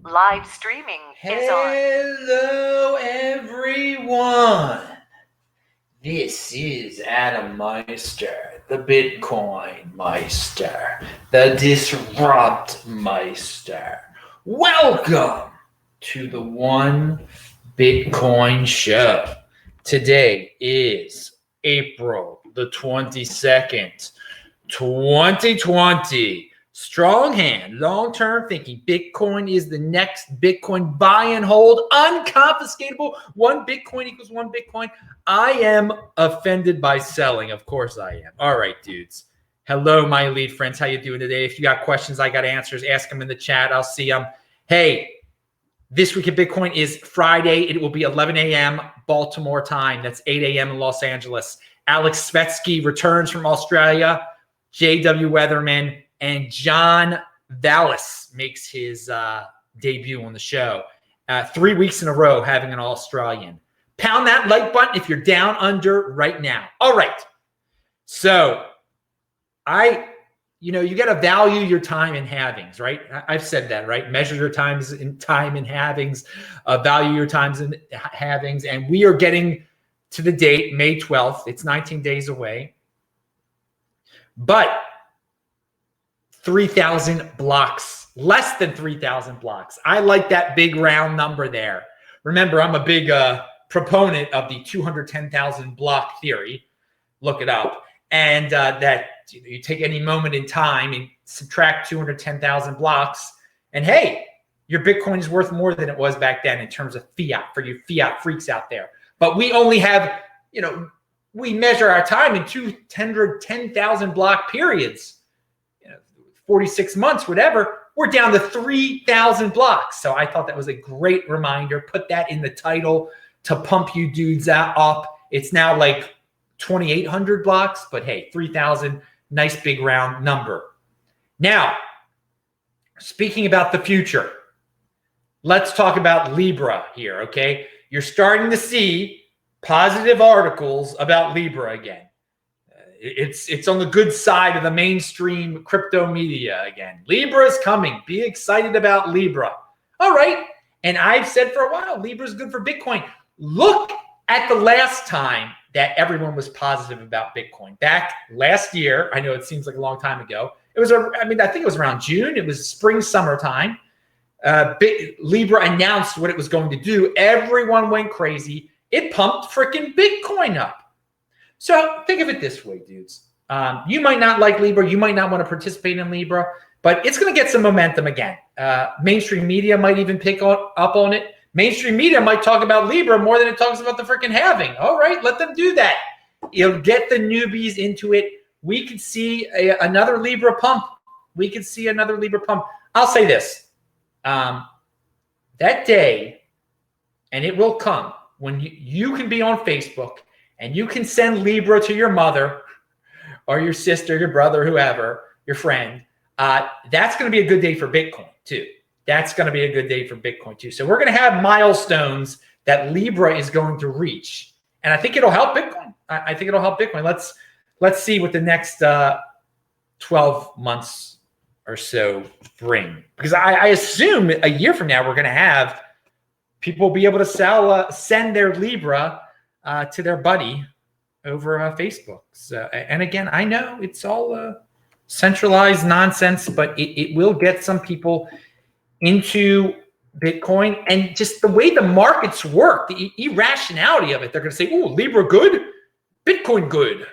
Live streaming is on. Hello, everyone. This is Adam Meister, the Bitcoin Meister, the Disrupt Meister. Welcome to the One Bitcoin Show. Today is April the 22nd, 2020. Strong hand, long-term thinking. Bitcoin is the next Bitcoin. Buy and hold, unconfiscatable. One Bitcoin equals one Bitcoin. I am offended by selling. Of course I am. All right, dudes. Hello, my elite friends. How you doing today? If you got questions, I got answers. Ask them in the chat. I'll see them. Hey, this week at Bitcoin is Friday. It will be 11 a.m. Baltimore time. That's 8 a.m. in Los Angeles. Alex Svetsky returns from Australia. J.W. Weatherman and John Vallis makes his debut on the show. 3 weeks in a row having an Australian. Pound that like button if you're down under right now. All right. So you got to value your time in halvings, right? I've said that, right? Measure your time in halvings, value your times in halvings. And we are getting to the date, May 12th. It's 19 days away. But 3,000 blocks, less than 3,000 blocks. I like that big round number there. Remember, I'm a big proponent of the 210,000 block theory. Look it up. And that you take any moment in time and subtract 210,000 blocks. And hey, your Bitcoin is worth more than it was back then in terms of fiat for you fiat freaks out there. But we only have, we measure our time in 210,000 block periods. 46 months, whatever, we're down to 3,000 blocks. So I thought that was a great reminder. Put that in the title to pump you dudes up. It's now like 2,800 blocks, but hey, 3,000, nice big round number. Now, speaking about the future, let's talk about Libra here, okay? You're starting to see positive articles about Libra again. It's on the good side of the mainstream crypto media again. Libra is coming. Be excited about Libra. All right. And I've said for a while, Libra is good for Bitcoin. Look at the last time that everyone was positive about Bitcoin. Back last year, I know it seems like a long time ago. I think it was around June. It was spring, summertime. Libra announced what it was going to do. Everyone went crazy. It pumped freaking Bitcoin up. So think of it this way, dudes. You might not like Libra. You might not want to participate in Libra, but it's going to get some momentum again. Mainstream media might even pick up on it. Mainstream media might talk about Libra more than it talks about the freaking halving. All right, let them do that. It'll get the newbies into it. We could see another Libra pump. I'll say this. That day, and it will come, when you can be on Facebook and you can send Libra to your mother or your sister, your brother, whoever, your friend. That's going to be a good day for Bitcoin too. So we're going to have milestones that Libra is going to reach. And I think it'll help Bitcoin. Let's see what the next 12 months or so bring. Because I assume a year from now, we're going to have people be able to send their Libra to their buddy over Facebook. So, and again, I know it's all centralized nonsense, but it will get some people into Bitcoin. And just the way the markets work, the irrationality of it, they're going to say, "Oh, Libra good, Bitcoin good.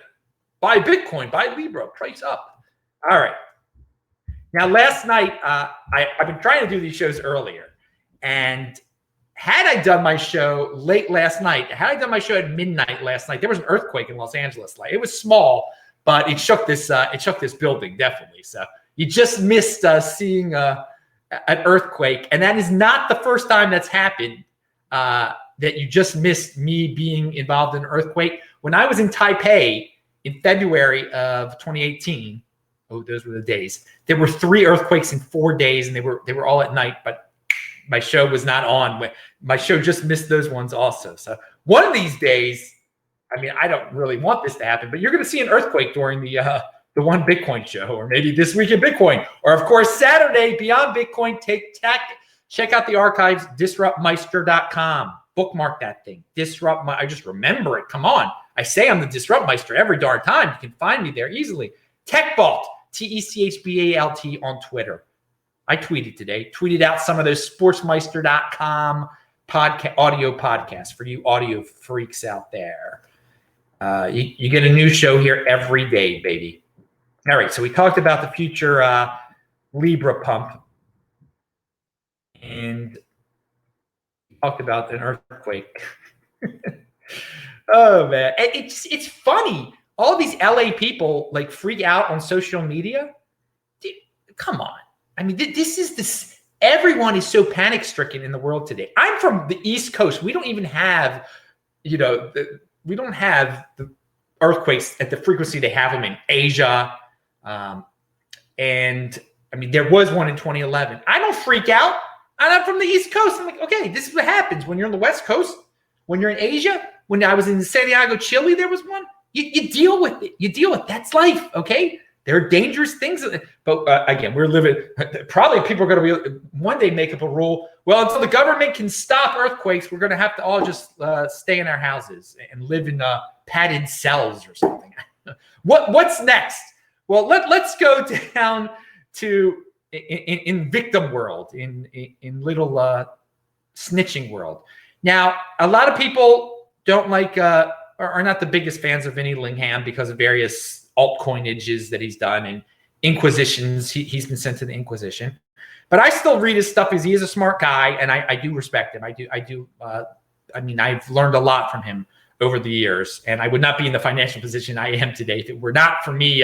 Buy Bitcoin, buy Libra, price up." All right. Now, last night, I've been trying to do these shows earlier, and had I done my show late last night, at midnight last night, there was an earthquake in Los Angeles. It was small, but it shook this building definitely. So you just missed seeing an earthquake, and that is not the first time that's happened. That you just missed me being involved in an earthquake. When I was in Taipei in February of 2018, those were the days. There were 3 earthquakes in 4 days, and they were all at night, but my show was not on. My show just missed those ones also. So one of these days, I don't really want this to happen, but you're going to see an earthquake during the One Bitcoin show, or maybe this week in Bitcoin, or of course Saturday Beyond Bitcoin Take Tech Check out the archives, disruptmeister.com. Bookmark that thing. I just remember it. Come on. I say I'm the Disruptmeister every darn time. You can find me there easily. TechBalt, TechBalt on Twitter. I tweeted today. Tweeted out some of those sportsmeister.com audio podcasts for you audio freaks out there. You get a new show here every day, baby. All right, so we talked about the future Libra pump. And we talked about an earthquake. Oh, man. It's funny. All these LA people like freak out on social media. Dude, come on. I mean, this. Everyone is so panic stricken in the world today. I'm from the East Coast. We don't even have, we don't have the earthquakes at the frequency they have them in Asia. And I mean, there was one in 2011. I don't freak out. I'm from the East Coast. I'm like, okay, this is what happens when you're on the West Coast, when you're in Asia. When I was in Santiago, Chile, there was one. You deal with it. You deal with it. That's life, okay? There are dangerous things. But again, we're living, probably people are going to be one day make up a rule. Well, until the government can stop earthquakes, we're going to have to all just stay in our houses and live in padded cells or something. What's next? Well, let's go down to in victim world, in little snitching world. Now, a lot of people don't like are not the biggest fans of Vinny Lingham because of various altcoinages that he's done and inquisitions. He's been sent to the Inquisition, but I still read his stuff because he is a smart guy, and I do respect him. I mean, I've learned a lot from him over the years, and I would not be in the financial position I am today if it were not for me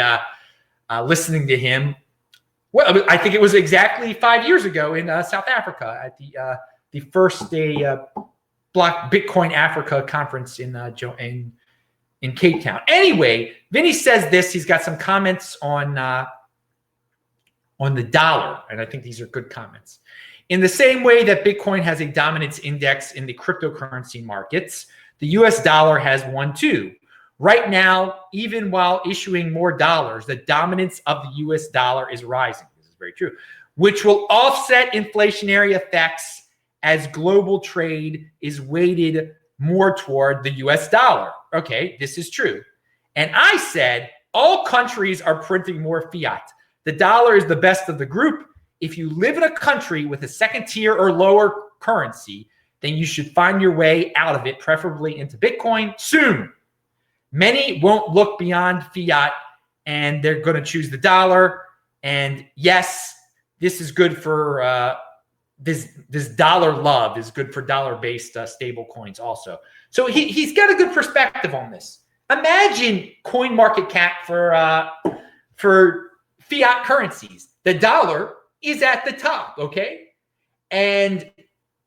listening to him. Well, I think it was exactly 5 years ago in South Africa at the first day Block Bitcoin Africa conference in Cape Town. Anyway, Vinny says this. He's got some comments on the dollar, and I think these are good comments. In the same way that Bitcoin has a dominance index in the cryptocurrency markets, the US dollar has one too. Right now, even while issuing more dollars, the dominance of the US dollar is rising. This is very true, which will offset inflationary effects as global trade is weighted more toward the US dollar. Okay, this is true. And I said, all countries are printing more fiat. The dollar is the best of the group. If you live in a country with a second tier or lower currency, then you should find your way out of it, preferably into Bitcoin soon. Many won't look beyond fiat and they're going to choose the dollar. And yes, this is good for this dollar love is good for dollar-based stable coins also. So he's got a good perspective on this. Imagine coin market cap for fiat currencies. The dollar is at the top, okay? And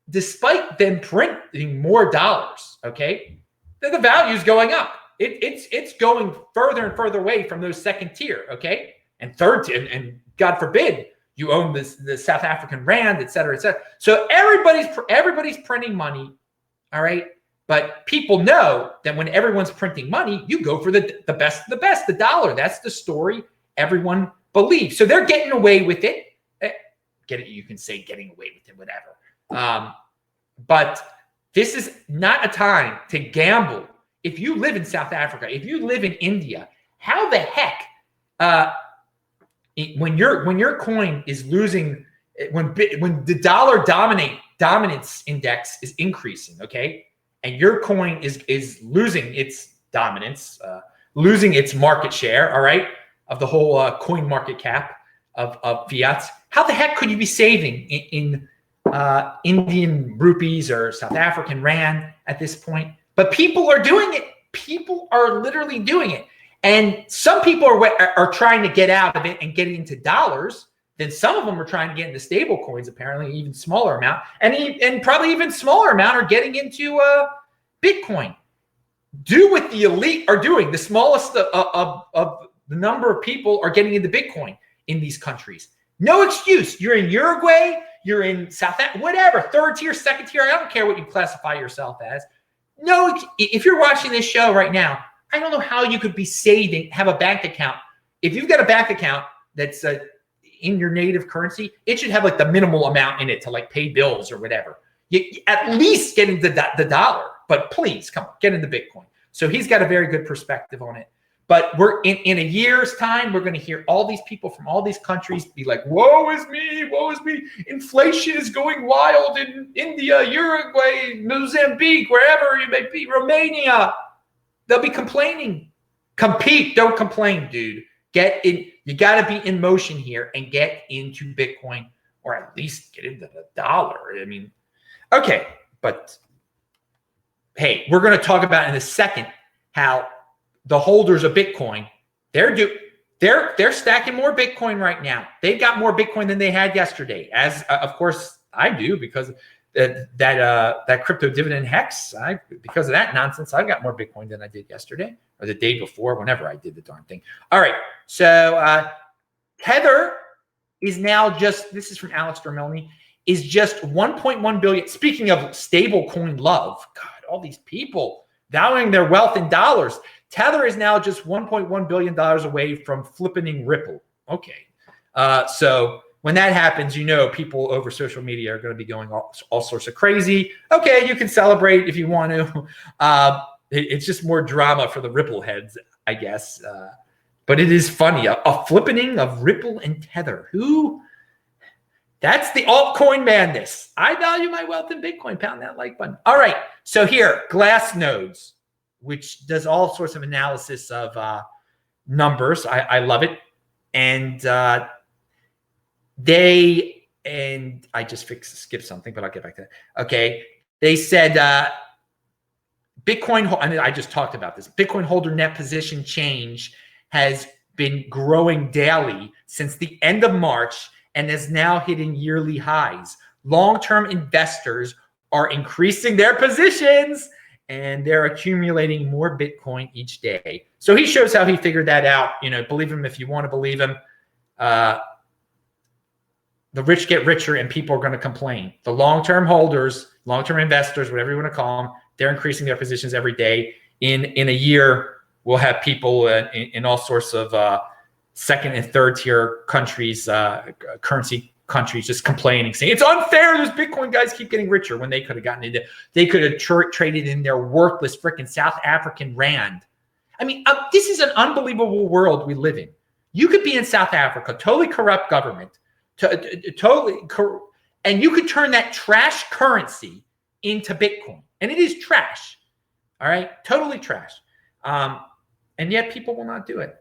despite them printing more dollars, okay, the value is going up. It's going further and further away from those second tier, okay? And third tier, and God forbid, you own the South African rand, et cetera, et cetera. So everybody's printing money, all right? But people know that when everyone's printing money, you go for the best of the best, the dollar. That's the story everyone believes. So they're getting away with it. You can say getting away with it, whatever. But this is not a time to gamble. If you live in South Africa, if you live in India, how the heck when your coin is losing, when the dollar dominance index is increasing, okay, and your coin is losing its dominance, losing its market share, all right, of the whole coin market cap of fiats, how the heck could you be saving in Indian rupees or South African rand at this point? But people are doing it. People are literally doing it. And some people are trying to get out of it and getting into dollars. Then some of them are trying to get into stable coins, apparently, even smaller amount. And probably even smaller amount are getting into Bitcoin. Do what the elite are doing. The smallest of the number of people are getting into Bitcoin in these countries. No excuse. You're in Uruguay. You're in South Africa, whatever, third tier, second tier. I don't care what you classify yourself as. No, if you're watching this show right now, I don't know how you could be saving, have a bank account. If you've got a bank account that's in your native currency, it should have like the minimal amount in it to like pay bills or whatever. You at least get into the dollar, but please come on, get into Bitcoin. So he's got a very good perspective on it. But we're in a year's time, we're going to hear all these people from all these countries be like, woe is me, woe is me. Inflation is going wild in India, Uruguay, Mozambique, wherever you may be, Romania. They'll be complaining. Compete, don't complain, dude. Get in. You got to be in motion here and get into Bitcoin, or at least get into the dollar. I mean, okay, but hey, we're going to talk about in a second how the holders of Bitcoin, they're stacking more Bitcoin right now. They've got more Bitcoin than they had yesterday, as of course I do, because that crypto dividend hex. Because of that nonsense, I've got more Bitcoin than I did yesterday or the day before, whenever I did the darn thing. All right, so Tether is now just, this is from Alistair Milne, is just 1.1 billion. Speaking of stablecoin love, God, all these people valuing their wealth in dollars. Tether is now just $1.1 billion away from flippening Ripple. Okay. So when that happens, you know, people over social media are going to be going all sorts of crazy. Okay, you can celebrate if you want to. It's just more drama for the Ripple heads, I guess. But it is funny. A flippening of Ripple and Tether. That's the altcoin madness. I value my wealth in Bitcoin. Pound that like button. All right. So here, Glassnodes, which does all sorts of analysis of numbers. I love it. And I just skipped something, but I'll get back to that. Okay. They said Bitcoin, and I just talked about this. Bitcoin holder net position change has been growing daily since the end of March and is now hitting yearly highs. Long-term investors are increasing their positions and they're accumulating more Bitcoin each day. So he shows how he figured that out. You know, believe him if you want to believe him. The rich get richer and people are going to complain. The long-term holders, long-term investors, whatever you want to call them, they're increasing their positions every day. In a year, we'll have people in all sorts of second and third tier countries, currency countries, just complaining, saying it's unfair. Those Bitcoin guys keep getting richer when they could have gotten into, they could have traded in their worthless freaking South African rand. I mean, this is an unbelievable world we live in. You could be in South Africa, totally corrupt government, and you could turn that trash currency into Bitcoin, and it is trash. All right, totally trash. And yet people will not do it.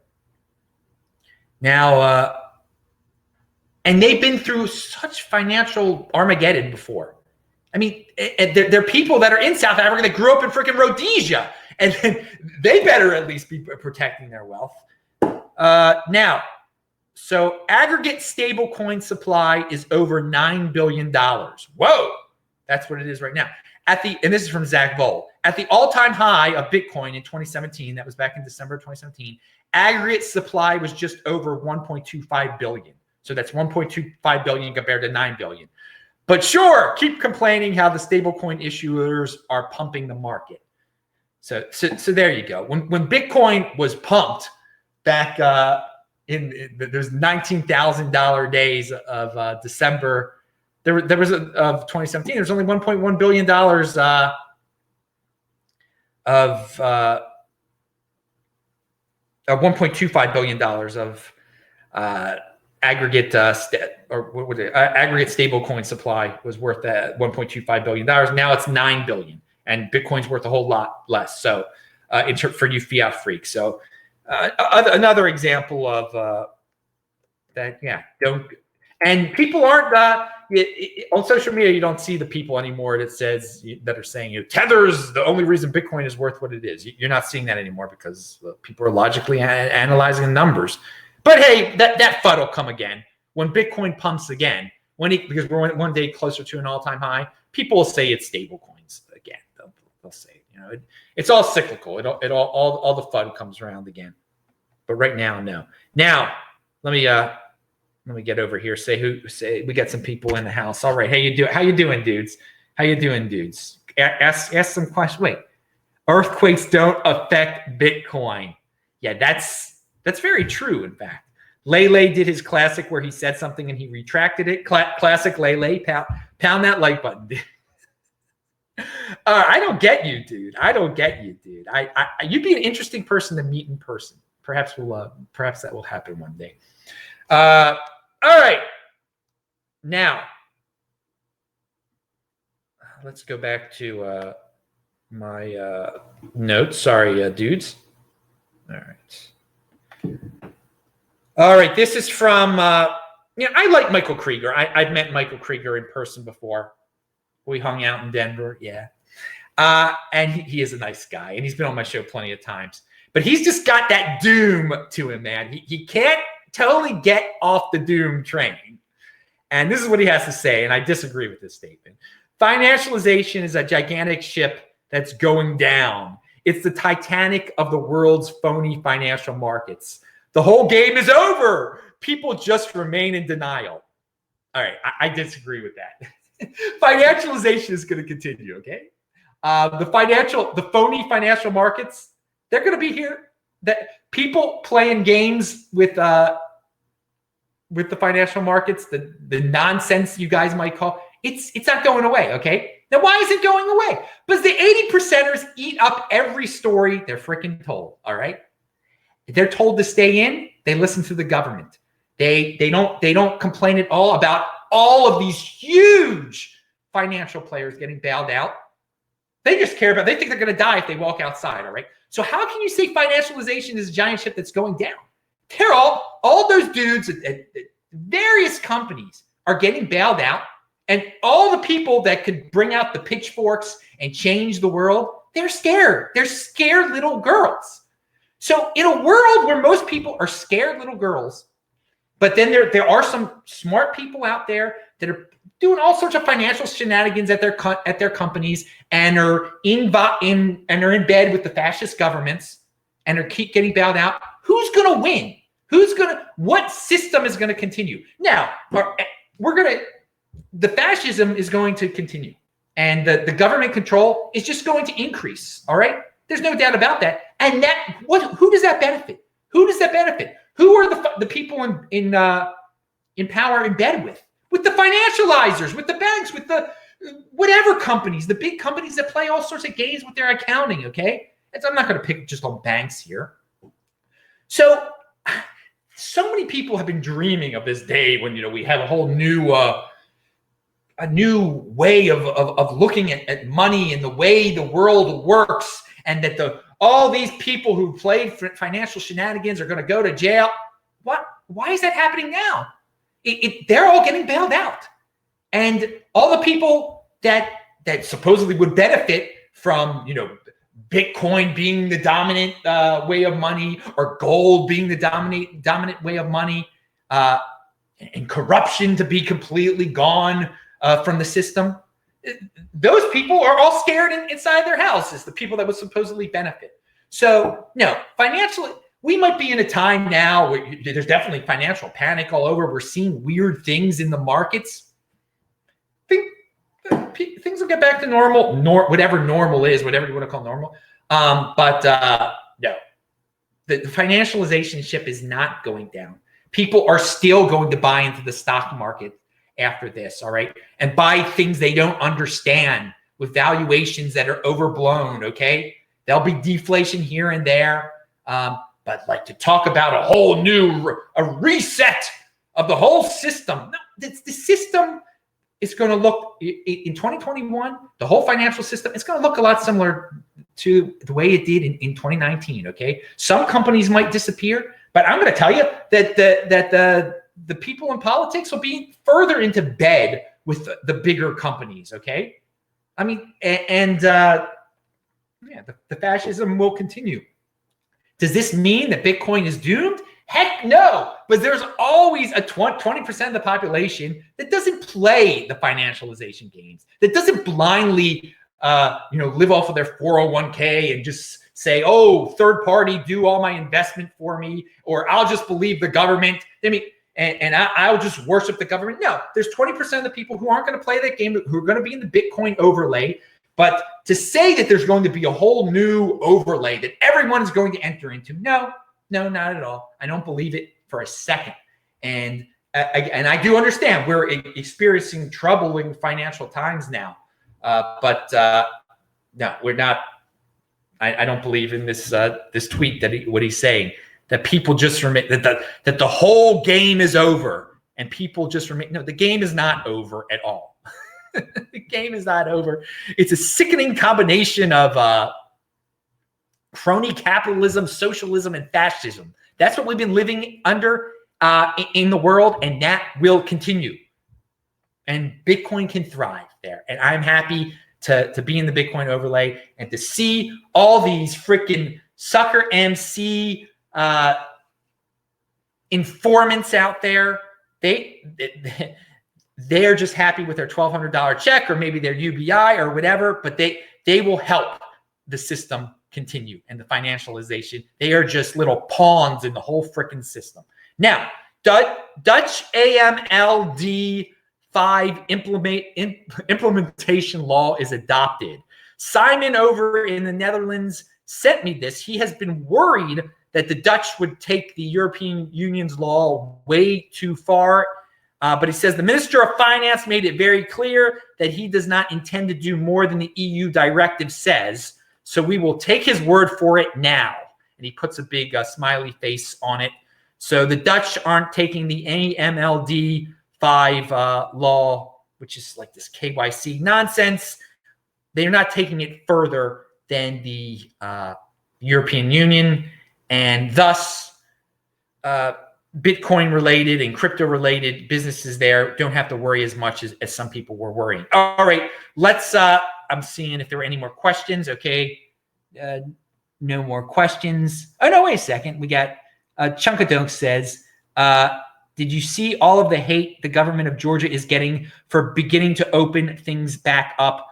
Now, and they've been through such financial Armageddon before. I mean, there are people that are in South Africa that grew up in freaking Rhodesia, and they better at least be protecting their wealth. Now, so aggregate stablecoin supply is over $9 billion. Whoa, that's what it is right now. And this is from Zach Voll. At the all-time high of Bitcoin in 2017, that was back in December 2017, aggregate supply was just over 1.25 billion. So that's 1.25 billion compared to 9 billion. But sure, keep complaining how the stablecoin issuers are pumping the market. So there you go. When Bitcoin was pumped back there's $19,000 days of December, there was of 2017. There's only $1.1 billion of $1.25 billion of aggregate aggregate stablecoin supply was worth $1.25 billion. Now it's $9 billion, and Bitcoin's worth a whole lot less. So for you fiat freaks. So another example of that. Yeah, don't. And people aren't on social media. You don't see the people anymore that are saying Tether's the only reason Bitcoin is worth what it is. You're not seeing that anymore because people are logically analyzing the numbers. But hey, that FUD will come again when Bitcoin pumps again. Because we're one day closer to an all-time high, people will say it's stable coins again. They'll say it's all cyclical. All the FUD comes around again. But right now, no. Now let me get over here. Say we got some people in the house. All right, how you doing, dudes? How you doing, dudes? Ask some questions. Wait, earthquakes don't affect Bitcoin. Yeah, that's very true. In fact, Lele did his classic where he said something and he retracted it. Classic Lele. Pound that like button. I don't get you, dude. I don't get you, dude. You'd be an interesting person to meet in person. Perhaps perhaps that will happen one day. All right. Now, let's go back to my notes. Sorry, dudes. All right. All right. This is from, I like Michael Krieger. I've met Michael Krieger in person before. We hung out in Denver. Yeah. And he is a nice guy. And he's been on my show plenty of times. But he's just got that doom to him, man. He can't totally get off the doom train. And this is what he has to say. And I disagree with this statement. Financialization is a gigantic ship that's going down. It's the Titanic of the world's phony financial markets. The whole game is over. People just remain in denial. All right, I disagree with that. Financialization is going to continue, okay? The phony financial markets, they're going to be here. That people playing games with the financial markets, the nonsense you guys might call, it's not going away, okay? Now, why is it going away? Because the 80%ers eat up every story they're freaking told, all right? They're told to stay in, they listen to the government. They don't complain at all about all of these huge financial players getting bailed out. They just care about, they think they're going to die if they walk outside, all right? So how can you say financialization is a giant ship that's going down? They're all those dudes at various companies are getting bailed out, and all the people that could bring out the pitchforks and change the world, they're scared. They're scared little girls. So in a world where most people are scared little girls, but then there are some smart people out there that are doing all sorts of financial shenanigans at their companies and are in bed with the fascist governments and are keep getting bailed out. Who's going to win? What system is going to continue? Now, the fascism is going to continue, and the government control is just going to increase. All right, there's no doubt about that. And who does that benefit? Who does that benefit? Who are the people in power in bed with? With the financializers, with the banks, with the whatever companies, the big companies that play all sorts of games with their accounting. Okay, I'm not going to pick just on banks here. So many people have been dreaming of this day when we have a whole new way of looking at money and the way the world works, and that all these people who played financial shenanigans are going to go to jail. What? Why is that happening now? They're all getting bailed out, and all the people that supposedly would benefit from Bitcoin being the dominant way of money, or gold being the dominant way of money, and corruption to be completely gone from the system. Those people are all scared inside their houses, the people that would supposedly benefit. So, no, financially, we might be in a time now where there's definitely financial panic all over. We're seeing weird things in the markets. Things will get back to normal, whatever normal is, whatever you want to call normal. But no, the financialization ship is not going down. People are still going to buy into the stock market after this, all right? And buy things they don't understand with valuations that are overblown, okay? There'll be deflation here and there. But like to talk about a whole new reset of the whole system. No, the system is going to look, in 2021, the whole financial system, it's going to look a lot similar to the way it did in 2019, okay? Some companies might disappear, but I'm going to tell you that the people in politics will be further into bed with the bigger companies, okay? I mean, the fascism will continue. Does this mean that Bitcoin is doomed? Heck no, but there's always a 20% of the population that doesn't play the financialization games, that doesn't blindly, live off of their 401k and just say, oh, third party, do all my investment for me, or I'll just believe the government. I mean, and I'll just worship the government. No, there's 20% of the people who aren't going to play that game, who are going to be in the Bitcoin overlay. But to say that there's going to be a whole new overlay that everyone is going to enter into, no, not at all. I don't believe it for a second. And I do understand we're experiencing troubling financial times now, but no, we're not. I don't believe in this this tweet that what he's saying, that people just remain, that the whole game is over and people just remain. No, the game is not over at all. The game is not over. It's a sickening combination of crony capitalism, socialism, and fascism. That's what we've been living under in the world, and that will continue. And Bitcoin can thrive there. And I'm happy to be in the Bitcoin overlay and to see all these freaking sucker MC informants out there. They're just happy with their $1,200 check, or maybe their UBI or whatever, but they will help the system continue and the financialization. They are just little pawns in the whole freaking system. Now, Dutch AMLD 5 implementation law is adopted. Simon over in the Netherlands sent me this. He has been worried that the Dutch would take the European Union's law way too far. But he says the Minister of Finance made it very clear that he does not intend to do more than the EU directive says. So we will take his word for it now. And he puts a big smiley face on it. So the Dutch aren't taking the AMLD 5 law, which is like this KYC nonsense. They're not taking it further than the European Union. And thus, Bitcoin-related and crypto-related businesses there don't have to worry as much as some people were worrying. All right, let's, I'm seeing if there were any more questions. Okay, no more questions. Oh, no, wait a second. We got Chunkadunk says, did you see all of the hate the government of Georgia is getting for beginning to open things back up?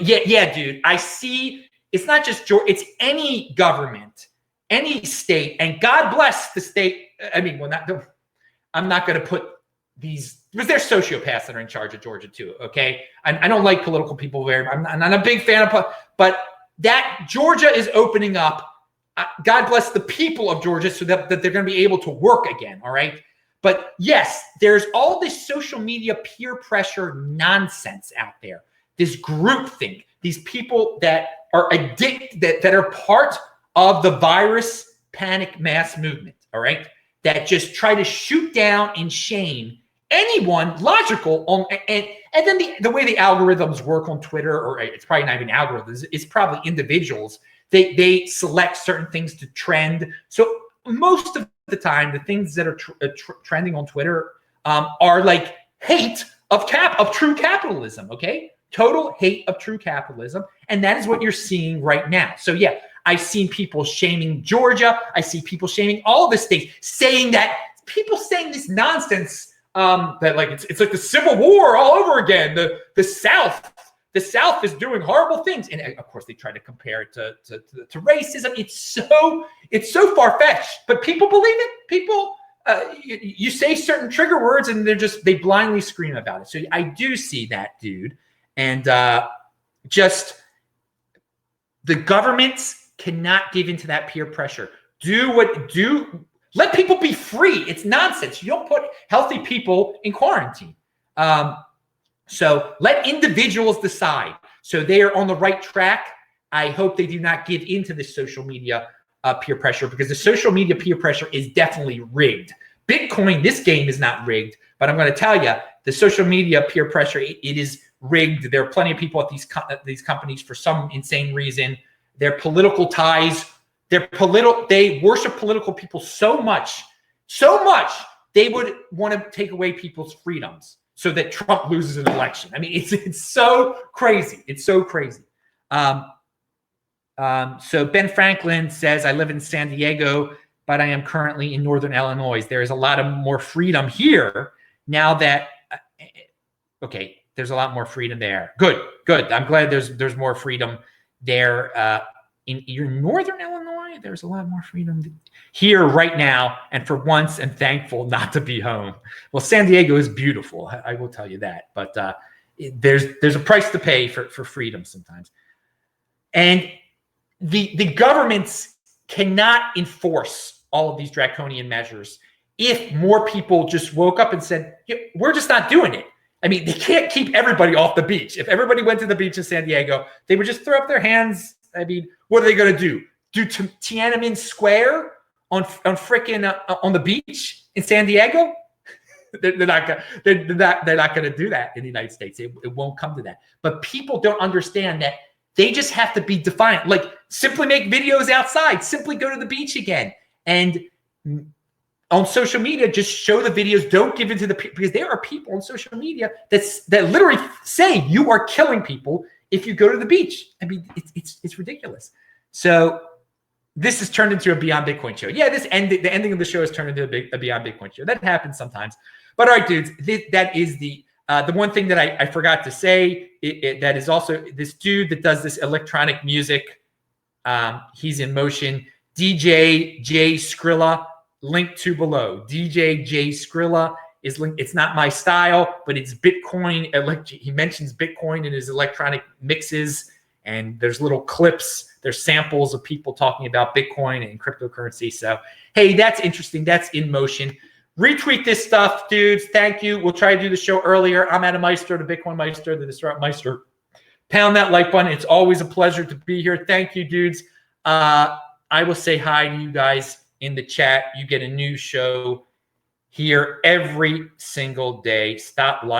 Yeah, dude. I see. It's not just Georgia. It's any government, any state, and God bless the state. I mean, well, I'm not going to put these, because they're sociopaths that are in charge of Georgia too. Okay, I don't like political people very. I'm not a big fan of, but that Georgia is opening up. God bless the people of Georgia so that they're going to be able to work again. All right. But yes, there's all this social media peer pressure nonsense out there. This groupthink, these people that are addicted, that are part of the virus panic mass movement, all right? That just try to shoot down and shame anyone logical on, and then the way the algorithms work on Twitter, or it's probably not even algorithms, it's probably individuals. They select certain things to trend. So most of the time, the things that are trending on Twitter are like hate of true capitalism, okay? Total hate of true capitalism. And that is what you're seeing right now. So yeah, I've seen people shaming Georgia. I see people shaming all the states, saying that people saying this nonsense that like it's like the Civil War all over again. The South is doing horrible things, and of course they try to compare it to racism. It's so far fetched, but people believe it. People, you say certain trigger words, and they blindly scream about it. So I do see that, dude, and just the governments cannot give into that peer pressure. Let people be free. It's nonsense. You don't put healthy people in quarantine. So let individuals decide. So they are on the right track. I hope they do not give into this social media peer pressure, because the social media peer pressure is definitely rigged. Bitcoin, this game is not rigged, but I'm going to tell you, the social media peer pressure, it is rigged. There are plenty of people at these companies for some insane reason. Their political ties, they worship political people so much, they would want to take away people's freedoms so that Trump loses an election. I mean, it's so crazy. It's so crazy. So Ben Franklin says, I live in San Diego, but I am currently in Northern Illinois. There is a lot of more freedom here now that, okay, there's a lot more freedom there. Good. I'm glad there's more freedom there. In your Northern Illinois, there's a lot more freedom here right now, and for once, I'm thankful not to be home. Well, San Diego is beautiful, I will tell you that, but there's a price to pay for freedom sometimes. And the governments cannot enforce all of these draconian measures if more people just woke up and said, yeah, we're just not doing it. I mean, they can't keep everybody off the beach. If everybody went to the beach in San Diego, they would just throw up their hands. I mean, what are they going to do? Do Tiananmen Square on freaking on the beach in San Diego? They're not going to do that in the United States. It won't come to that. But people don't understand that they just have to be defiant. Like, simply make videos outside. Simply go to the beach again. And on social media, just show the videos. Don't give in to because there are people on social media that literally say you are killing people if you go to the beach. I mean, it's ridiculous. So this has turned into a Beyond Bitcoin show. Yeah, the ending of the show has turned into a Beyond Bitcoin show. That happens sometimes. But all right, dudes, that is the one thing that I forgot to say. That is also this dude that does this electronic music. He's in motion. DJ J Skrilla, linked to below. DJ J Skrilla is linked. It's not my style, but it's Bitcoin. He mentions Bitcoin in his electronic mixes, and there's little clips. There's samples of people talking about Bitcoin and cryptocurrency. So, hey, that's interesting. That's in motion. Retweet this stuff, dudes. Thank you. We'll try to do the show earlier. I'm Adam Meister, the Bitcoin Meister, the Disrupt Meister. Pound that like button. It's always a pleasure to be here. Thank you, dudes. I will say hi to you guys in the chat. You get a new show here every single day. Stop liking.